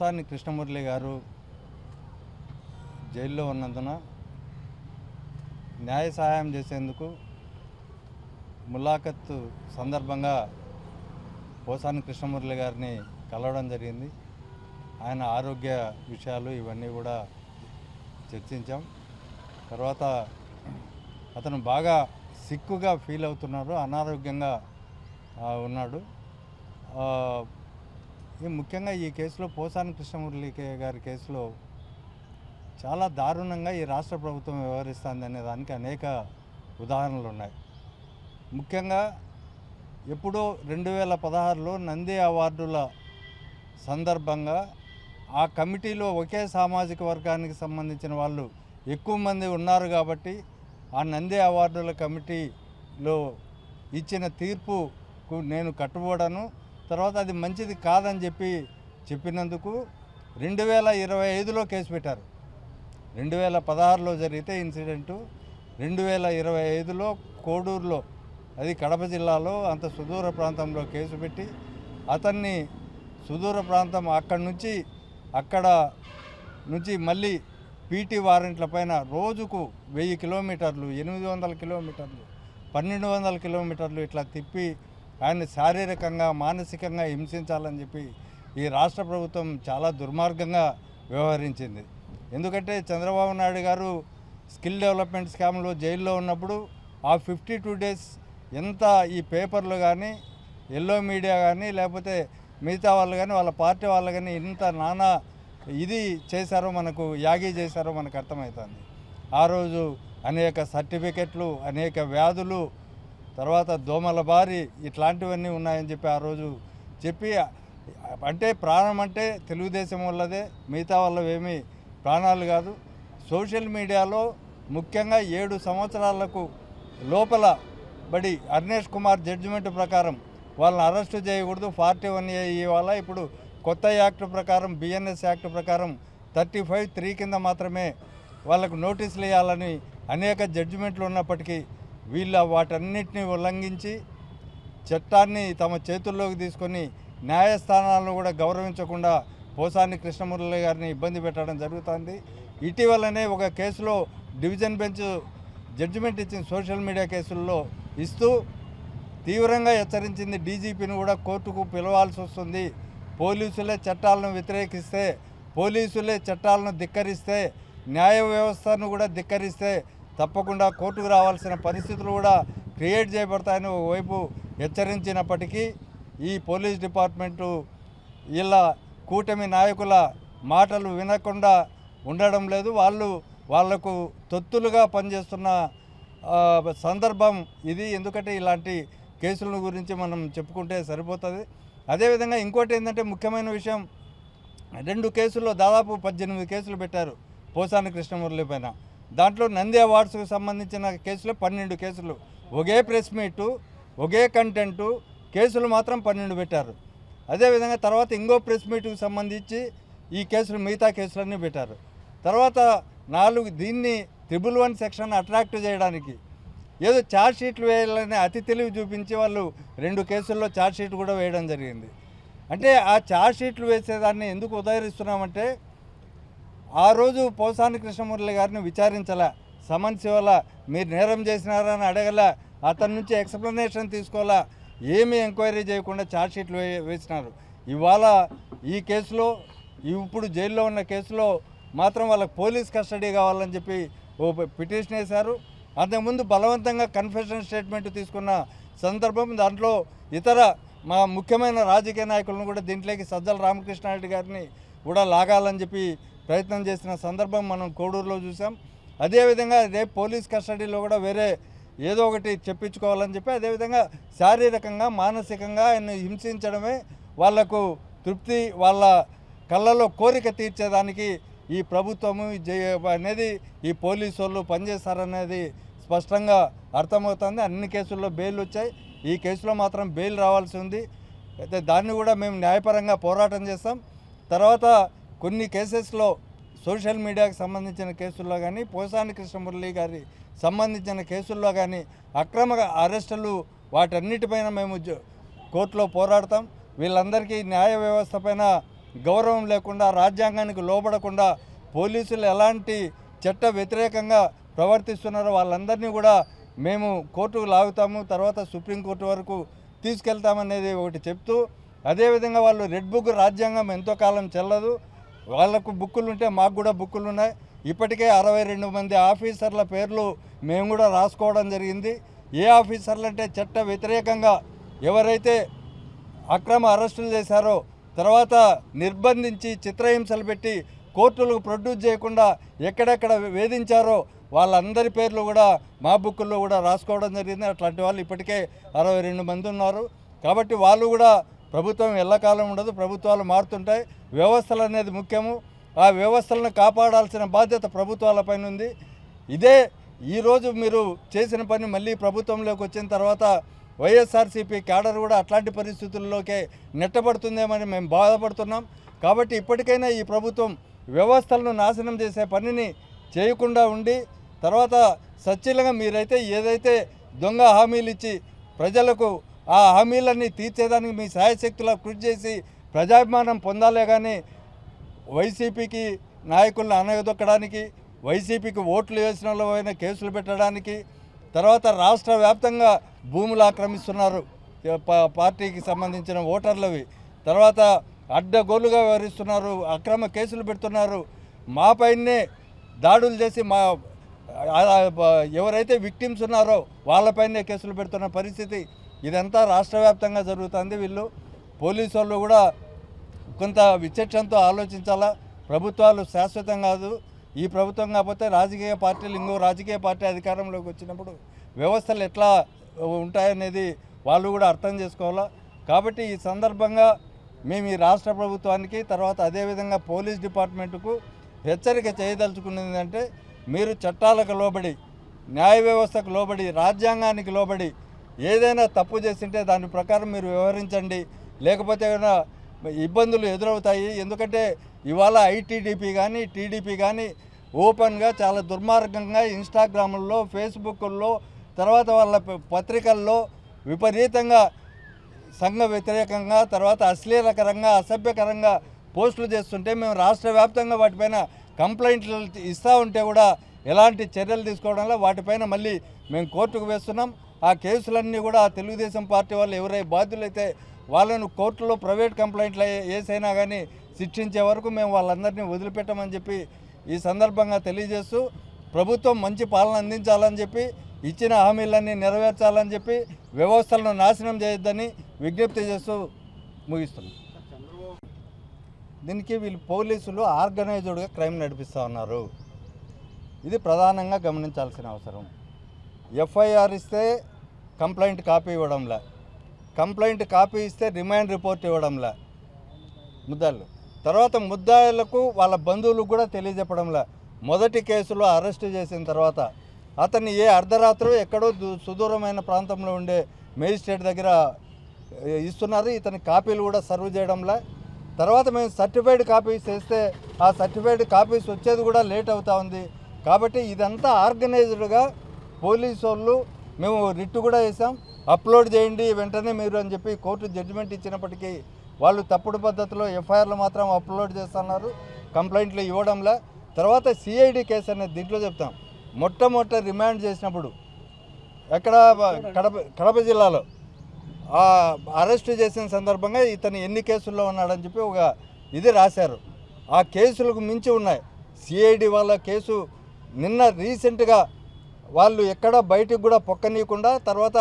పోసాని కృష్ణమురళి గారు జైల్లో ఉన్నందున న్యాయ సహాయం చేసేందుకు ములాఖత్ సందర్భంగా పోసాని కృష్ణమురళి గారిని కలవడం జరిగింది. ఆయన ఆరోగ్య విషయాలు ఇవన్నీ కూడా చర్చించాం. తర్వాత అతను బాగా సిక్కుగా ఫీల్ అవుతున్నారు, అనారోగ్యంగా ఉన్నాడు. ముఖ్యంగా ఈ కేసులో పోసాని కృష్ణమురళి గారి కేసులో చాలా దారుణంగా ఈ రాష్ట్ర ప్రభుత్వం వ్యవహరిస్తుంది అనే దానికి అనేక ఉదాహరణలు ఉన్నాయి. ముఖ్యంగా ఎప్పుడో 2016లో నంది అవార్డుల సందర్భంగా ఆ కమిటీలో ఒకే సామాజిక వర్గానికి సంబంధించిన వాళ్ళు ఎక్కువ మంది ఉన్నారు కాబట్టి ఆ నంది అవార్డుల కమిటీలో ఇచ్చిన తీర్పుకు నేను కట్టుబడను, తర్వాత అది మంచిది కాదని చెప్పినందుకు 2025లో కేసు పెట్టారు. 2016లో జరిగితే ఇన్సిడెంటు 2025లో కోడూరులో, అది కడప జిల్లాలో అంత సుదూర ప్రాంతంలో కేసు పెట్టి అతన్ని సుదూర ప్రాంతం అక్కడ నుంచి మళ్ళీ పీటీ వారెంట్ల పైన రోజుకు 1000 కిలోమీటర్లు, 800 కిలోమీటర్లు, 1200 కిలోమీటర్లు ఇట్లా తిప్పి ఆయన శారీరకంగా మానసికంగా హింసించాలని చెప్పి ఈ రాష్ట్ర ప్రభుత్వం చాలా దుర్మార్గంగా వ్యవహరించింది. ఎందుకంటే చంద్రబాబు నాయుడు గారు స్కిల్ డెవలప్మెంట్ స్కామ్లో జైల్లో ఉన్నప్పుడు ఆ 52 డేస్ ఎంత ఈ పేపర్లు కానీ, ఎల్లో మీడియా కానీ, లేకపోతే మిగతా వాళ్ళు కానీ, వాళ్ళ పార్టీ వాళ్ళు కానీ ఇంత నానా ఇది చేశారో, మనకు యాగి చేశారో మనకు అర్థమవుతుంది. ఆ రోజు అనేక సర్టిఫికెట్లు, అనేక వ్యాధులు, తర్వాత దోమల బారి ఇట్లాంటివన్నీ ఉన్నాయని చెప్పి ఆ రోజు చెప్పి, అంటే ప్రాణం అంటే తెలుగుదేశం వల్లదే, మిగతా వాళ్ళవేమీ ప్రాణాలు కాదు. సోషల్ మీడియాలో ముఖ్యంగా 7 సంవత్సరాలకు లోపల బడి అర్నేష్ కుమార్ జడ్జిమెంట్ ప్రకారం వాళ్ళని అరెస్టు చేయకూడదు. 41A ఇవాళ ఇప్పుడు కొత్త యాక్ట్ ప్రకారం, బిఎన్ఎస్ యాక్ట్ ప్రకారం 35(3) కింద మాత్రమే వాళ్ళకు నోటీసులు ఇవ్వాలని అనేక జడ్జిమెంట్లు ఉన్నప్పటికీ వీళ్ళ వాటన్నిటిని ఉల్లంఘించి చట్టాన్ని తమ చేతుల్లోకి తీసుకొని న్యాయస్థానాలను కూడా గౌరవించకుండా పోసాని కృష్ణమురళి గారిని ఇబ్బంది పెట్టడం జరుగుతుంది. ఇటీవలనే ఒక కేసులో డివిజన్ బెంచ్ జడ్జిమెంట్ ఇచ్చిన సోషల్ మీడియా కేసుల్లో ఇస్తూ తీవ్రంగా హెచ్చరించింది. డీజీపీని కూడా కోర్టుకు పిలవాల్సి వస్తుంది. పోలీసులే చట్టాలను వ్యతిరేకిస్తే, పోలీసులే చట్టాలను ధిక్కరిస్తే, న్యాయ వ్యవస్థను కూడా ధిక్కరిస్తే తప్పకుండా కోర్టుకు రావాల్సిన పరిస్థితులు కూడా క్రియేట్ చేయబడతాయని ఒకవైపు హెచ్చరించినప్పటికీ ఈ పోలీస్ డిపార్ట్మెంటు ఇలా కూటమి నాయకుల మాటలు వినకుండా ఉండడం లేదు. వాళ్లకు తొత్తులుగా పనిచేస్తున్న సందర్భం ఇది. ఎందుకంటే ఇలాంటి కేసుల గురించి మనం చెప్పుకుంటే సరిపోతుంది. అదేవిధంగా ఇంకోటి ఏంటంటే ముఖ్యమైన విషయం, 2 కేసుల్లో దాదాపు 18 కేసులు పెట్టారు పోసాని కృష్ణమురళి పైన. దాంట్లో నంది అవార్డ్స్కి సంబంధించిన కేసులు 12 కేసులు, ఒకే ప్రెస్ మీటు, ఒకే కంటెంటు, కేసులు మాత్రం 12 పెట్టారు. అదేవిధంగా తర్వాత ఇంకో ప్రెస్ మీట్కి సంబంధించి ఈ కేసులు, మిగతా కేసులన్నీ పెట్టారు. తర్వాత 4 దీన్ని 111 సెక్షన్ అట్రాక్ట్ చేయడానికి ఏదో ఛార్జ్ షీట్లు వేయాలని అతి తెలివి చూపించి వాళ్ళు 2 కేసుల్లో ఛార్జ్ షీట్ కూడా వేయడం జరిగింది. అంటే ఆ ఛార్జ్ షీట్లు వేసేదాన్ని ఎందుకు ఉదహరిస్తున్నామంటే, ఆ రోజు పోసాని కృష్ణమురళి గారిని విచారించలే, సమన్స్ ఇవ్వాలా, మీరు నేరం చేసినారని అడగలే, అతని నుంచి ఎక్స్ప్లెనేషన్ తీసుకోవాలా, ఏమీ ఎంక్వైరీ చేయకుండా ఛార్జ్ షీట్లు వేసినారు. ఇవాళ ఈ కేసులో, ఇప్పుడు జైల్లో ఉన్న కేసులో మాత్రం వాళ్ళకి పోలీస్ కస్టడీ కావాలని చెప్పి ఓ పిటిషన్ వేశారు. అంతకుముందు బలవంతంగా కన్ఫెషన్ స్టేట్మెంట్ తీసుకున్న సందర్భం, దాంట్లో ఇతర మా ముఖ్యమైన రాజకీయ నాయకులను కూడా దీంట్లోకి సజ్జల రామకృష్ణారెడ్డి గారిని కూడా లాగాలని చెప్పి ప్రయత్నం చేసిన సందర్భం మనం కోడూరులో చూసాం. అదేవిధంగా రేపు పోలీస్ కస్టడీలో కూడా వేరే ఏదో ఒకటి చెప్పించుకోవాలని చెప్పి, అదేవిధంగా శారీరకంగా మానసికంగా ఆయన హింసించడమే వాళ్లకు తృప్తి, వాళ్ళ కళ్ళలో కోరిక తీర్చేదానికి ఈ ప్రభుత్వము అనేది ఈ పోలీసు వాళ్ళు పనిచేస్తారనేది స్పష్టంగా అర్థమవుతుంది. అన్ని కేసుల్లో బెయిల్ వచ్చాయి, ఈ కేసులో మాత్రం బెయిల్ రావాల్సి ఉంది. అయితే దాన్ని కూడా మేము న్యాయపరంగా పోరాటం చేస్తాం. తర్వాత కొన్ని కేసెస్లో సోషల్ మీడియాకి సంబంధించిన కేసుల్లో కానీ, పోసాని కృష్ణమురళి గారి సంబంధించిన కేసుల్లో కానీ అక్రమ అరెస్టులు, వాటన్నిటిపైన మేము కోర్టులో పోరాడతాం. వీళ్ళందరికీ న్యాయ వ్యవస్థ పైన గౌరవం లేకుండా రాజ్యాంగానికి లోబడకుండా పోలీసులు ఎలాంటి చట్ట వ్యతిరేకంగా ప్రవర్తిస్తున్నారో వాళ్ళందరినీ కూడా మేము కోర్టుకు లాగుతాము, తర్వాత సుప్రీంకోర్టు వరకు తీసుకెళ్తామనేది ఒకటి చెప్తూ, అదేవిధంగా వాళ్ళు రెడ్ బుక్ రాజ్యాంగం ఎంతో కాలం చెల్లదు, వాళ్లకు బుక్కులు ఉంటే మాకు కూడా బుక్కులు ఉన్నాయి. ఇప్పటికే 62 మంది ఆఫీసర్ల పేర్లు మేము కూడా రాసుకోవడం జరిగింది. ఏ ఆఫీసర్లు అంటే చట్ట వ్యతిరేకంగా ఎవరైతే అక్రమ అరెస్టులు చేశారో, తర్వాత నిర్బంధించి చిత్రహింసలు పెట్టి కోర్టులకు ప్రొడ్యూస్ చేయకుండా ఎక్కడెక్కడ వేధించారో వాళ్ళందరి పేర్లు కూడా మా బుక్కుల్లో కూడా రాసుకోవడం జరిగింది. అట్లాంటి వాళ్ళు ఇప్పటికే 62 మంది ఉన్నారు. కాబట్టి వాళ్ళు కూడా ప్రభుత్వం ఎల్లకాలం ఉండదు, ప్రభుత్వాలు మారుతుంటాయి. వ్యవస్థలు అనేది ముఖ్యము. ఆ వ్యవస్థలను కాపాడాల్సిన బాధ్యత ప్రభుత్వాలపైన ఉంది. ఇదే ఈరోజు మీరు చేసిన పని మళ్ళీ ప్రభుత్వంలోకి వచ్చిన తర్వాత వైఎస్ఆర్సీపీ క్యాడర్ కూడా అట్లాంటి పరిస్థితుల్లోకే నెట్టబడుతుందేమని మేము బాధపడుతున్నాం. కాబట్టి ఇప్పటికైనా ఈ ప్రభుత్వం వ్యవస్థలను నాశనం చేసే పనిని చేయకుండా ఉండి, తర్వాత సచ్చిలంగా మీరైతే ఏదైతే దొంగ హామీలు ఇచ్చి ప్రజలకు ఆ హామీలన్నీ తీర్చేదానికి మీ సాయశక్తులా కృషి చేసి ప్రజాభిమానం పొందాలే కానీ వైసీపీకి నాయకులను అనగదొక్కడానికి, వైసీపీకి ఓట్లు వేసిన వాళ్ళపైన కేసులు పెట్టడానికి, తర్వాత రాష్ట్ర వ్యాప్తంగా భూములు ఆక్రమిస్తున్నారు పార్టీకి సంబంధించిన ఓటర్లవి, తర్వాత అడ్డగోలుగా వ్యవహరిస్తున్నారు, అక్రమ కేసులు పెడుతున్నారు, మాపైనే దాడులు చేసి మా ఎవరైతే విక్టిమ్స్ ఉన్నారో వాళ్ళపైనే కేసులు పెడుతున్న పరిస్థితి ఇదంతా రాష్ట్ర వ్యాప్తంగా జరుగుతుంది. వీళ్ళు పోలీసు వాళ్ళు కూడా కొంత విచక్షణతో ఆలోచించాలా. ప్రభుత్వాలు శాశ్వతం కాదు. ఈ ప్రభుత్వం కాకపోతే రాజకీయ పార్టీలు ఇంకో రాజకీయ పార్టీ అధికారంలోకి వచ్చినప్పుడు వ్యవస్థలు ఎట్లా ఉంటాయనేది వాళ్ళు కూడా అర్థం చేసుకోవాలా. కాబట్టి ఈ సందర్భంగా మేము ఈ రాష్ట్ర ప్రభుత్వానికి, తర్వాత అదేవిధంగా పోలీస్ డిపార్ట్మెంటుకు హెచ్చరిక చేయదలుచుకున్నది అంటే, మీరు చట్టాలకు లోబడి, న్యాయ వ్యవస్థకు లోబడి, రాజ్యాంగానికి లోబడి ఏదైనా తప్పు చేసింటే దాని ప్రకారం మీరు వ్యవహరించండి. లేకపోతే ఏమైనా ఇబ్బందులు ఎదురవుతాయి. ఎందుకంటే ఇవాళ ఐటీడీపీ కానీ టీడీపీ కానీ ఓపెన్గా చాలా దుర్మార్గంగా ఇన్స్టాగ్రాముల్లో, ఫేస్బుక్ల్లో, తర్వాత వాళ్ళ పత్రికల్లో విపరీతంగా సంఘ వ్యతిరేకంగా, తర్వాత అశ్లీలకరంగా, అసభ్యకరంగా పోస్టులు చేస్తుంటే మేము రాష్ట్ర వ్యాప్తంగా వాటిపైన కంప్లైంట్లు ఇస్తూ ఉంటే కూడా ఎలాంటి చర్యలు తీసుకోవడంలో వాటిపైన మళ్ళీ మేము కోర్టుకు వేస్తున్నాం. ఆ కేసులన్నీ కూడా తెలుగుదేశం పార్టీ వాళ్ళు ఎవరై బాధ్యులైతే వాళ్ళను కోర్టులో ప్రైవేట్ కంప్లైంట్లు వేసైనా కానీ శిక్షించే వరకు మేము వాళ్ళందరినీ వదిలిపెట్టమని చెప్పి ఈ సందర్భంగా తెలియజేస్తూ, ప్రభుత్వం మంచి పాలన అందించాలని చెప్పి, ఇచ్చిన హామీలన్నీ నెరవేర్చాలని చెప్పి, వ్యవస్థలను నాశనం చేయొద్దని విజ్ఞప్తి చేస్తూ ముగిస్తున్నాం. దీనికి వీళ్ళు పోలీసులు ఆర్గనైజ్డ్గా క్రైమ్ నడిపిస్తూ ఉన్నారు. ఇది ప్రధానంగా గమనించాల్సిన అవసరం. ఎఫ్ఐఆర్ ఇస్తే కంప్లైంట్ కాపీ ఇవ్వడంలే, కంప్లైంట్ కాపీ ఇస్తే రిమైండ్ రిపోర్ట్ ఇవ్వడంలే ముద్దాయిలు, తర్వాత ముద్దాయిలకు వాళ్ళ బంధువులకు కూడా తెలియజెప్పడంలే. మొదటి కేసులో అరెస్ట్ చేసిన తర్వాత అతన్ని ఏ అర్ధరాత్రి ఎక్కడో సుదూరమైన ప్రాంతంలో ఉండే మేజిస్ట్రేట్ దగ్గర ఇస్తున్నారు. ఇతని కాపీలు కూడా సర్వ్ చేయడంలే. తర్వాత మేము సర్టిఫైడ్ కాపీస్ వేస్తే ఆ సర్టిఫైడ్ కాపీస్ వచ్చేది కూడా లేట్ అవుతూ ఉంది. కాబట్టి ఇదంతా ఆర్గనైజ్డ్గా పోలీసు వాళ్ళు, మేము రిట్ కూడా వేసాం, అప్లోడ్ చేయండి వెంటనే మీరు అని చెప్పి కోర్టు జడ్జిమెంట్ ఇచ్చినప్పటికీ వాళ్ళు తప్పుడు పద్ధతిలో ఎఫ్ఐఆర్లు మాత్రం అప్లోడ్ చేస్తున్నారు, కంప్లైంట్లు ఇవ్వడంలే. తర్వాత సిఐడి కేసు అనేది దీంట్లో చెప్తాం. మొట్టమొదట రిమాండ్ చేసినప్పుడు ఎక్కడ కడప జిల్లాలో అరెస్ట్ చేసిన సందర్భంగా ఇతను ఎన్ని కేసుల్లో ఉన్నాడని చెప్పి ఒక ఇది రాశారు. ఆ కేసులకు మించి ఉన్నాయి. సిఐడి వాళ్ళ కేసు నిన్న రీసెంట్గా వాళ్ళు ఎక్కడ బయటికి కూడా పొక్కనీయకుండా తర్వాత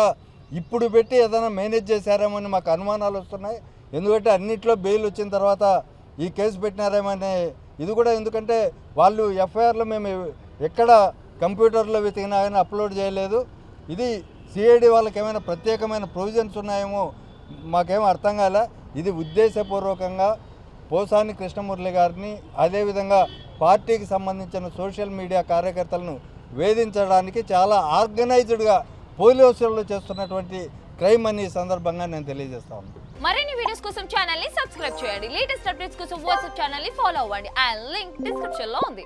ఇప్పుడు పెట్టి ఏదైనా మేనేజ్ చేశారేమో అని మాకు అనుమానాలు వస్తున్నాయి. ఎందుకంటే అన్నింటిలో బెయిల్ వచ్చిన తర్వాత ఈ కేసు పెట్టినారేమో అనే ఇది కూడా. ఎందుకంటే వాళ్ళు ఎఫ్ఐఆర్లో మేము ఎక్కడ కంప్యూటర్లో వెతికినా కానీ అప్లోడ్ చేయలేదు. ఇది సిఐడి వాళ్ళకి ఏమైనా ప్రత్యేకమైన ప్రొవిజన్స్ ఉన్నాయేమో మాకేమో అర్థం కాలే. ఇది ఉద్దేశపూర్వకంగా పోసాని కృష్ణమురళి గారిని, అదేవిధంగా పార్టీకి సంబంధించిన సోషల్ మీడియా కార్యకర్తలను వేధించడానికి చాలా ఆర్గనైజ్డ్గా పోలీసులు చేస్తున్నటువంటి క్రైమ్ అని ఈ సందర్భంగా నేను తెలియజేస్తాను. మరిన్ని వీడియోస్ కోసం ఛానల్ ని సబ్స్క్రైబ్ చేయండి. లేటెస్ట్ అప్డేట్స్ కోసం వాట్సాప్ ఛానల్ ని ఫాలో అవ్వండి. ఆ లింక్ డిస్క్రిప్షన్ లో ఉంది.